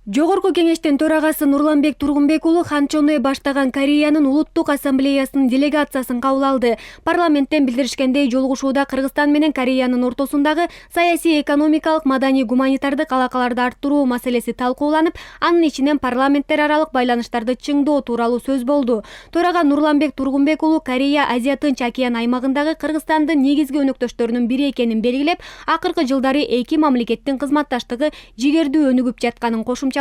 Жогорку кеңештин төрагасы Нурланбек Тургунбек уулу Хан Чоне баштаган Кореянын улуттук ассамблеясынын делегациясын кабыл алды. Парламенттен билдиришкендей, жолугушууда Кыргызстан менен Кореянын ортосундагы саясий, экономикалык, маданий, гуманитардык алакаларды арттыруу маселеси талкууланып, анын ичинен парламенттер аралык байланыштарды чыңдоо тууралуу сөз болду. Төрага Нурланбек Тургунбек уулу Корея Азия Тынч океан аймагындагы Кыргызстандын негизги өнөктөштөрүнүн бири экенин белгилеп, акыркы жылдары эки мамлекеттин кызматташтыгы жигердүү өнүгүп жатканын кошумчалады.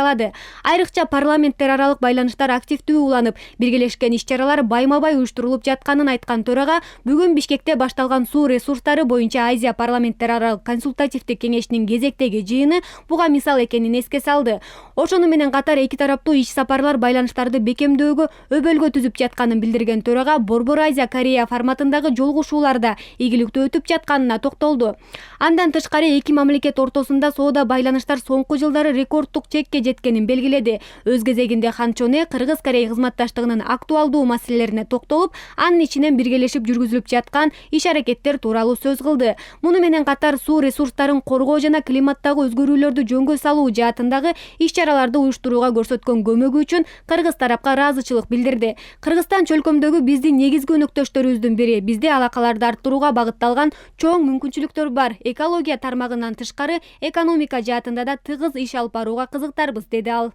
Айрыкча парламенттер аралык байланыштар активдүү уланып, биргелешкен иш-чаралар байма-бай уюштурулуп жатканын айткан төрага, бүгүн Бишкекте башталган суу ресурстары боюнча Азия парламенттер аралык консультативдик кеңешинин кезектеги жыйыны буга мисал экенин эске салды. Ошону менен катар эки тараптуу иш-сапарлар байланыштарды бекемдөөгө өбөлгө түзүп жатканын билдирген төрага, Борбор Азия Корея форматындагы жолугушууларда ийгиликтүү өтүп жатканына токтолду. Андан тышкары эки мамлекет ортосунда соода байланыштар соңку жылдары рекорддук чекке жеткенин белгиледи. Өз кезегинде Хан Чоне Кыргыз-Корей кызматташтыгынын актуалдуу маселелерине токтолуп, анын ичинен биргелешип жүргүзүлүп жаткан иш-аракеттер тууралуу сөз кылды. Муну менен катар суу ресурстарын коргоо жана климаттагы өзгөрүүлөрдү жөнгө салуу жаатындагы иш-чараларды уюштурууга көрсөткөн көмөгү үчүн кыргыз тарапка ыраазычылык билдирди. Кыргызстан чөлкөмдөгү биздин негизги өнөктөштөрүбүздүн бири, бизде алакаларды арттырууга багытталган чоң мүмкүнчүлүктөр бар. Экология тармагынан тышкары экономика жаатында да тыгыз иш алып барууга кызыктарбыз, деди ал.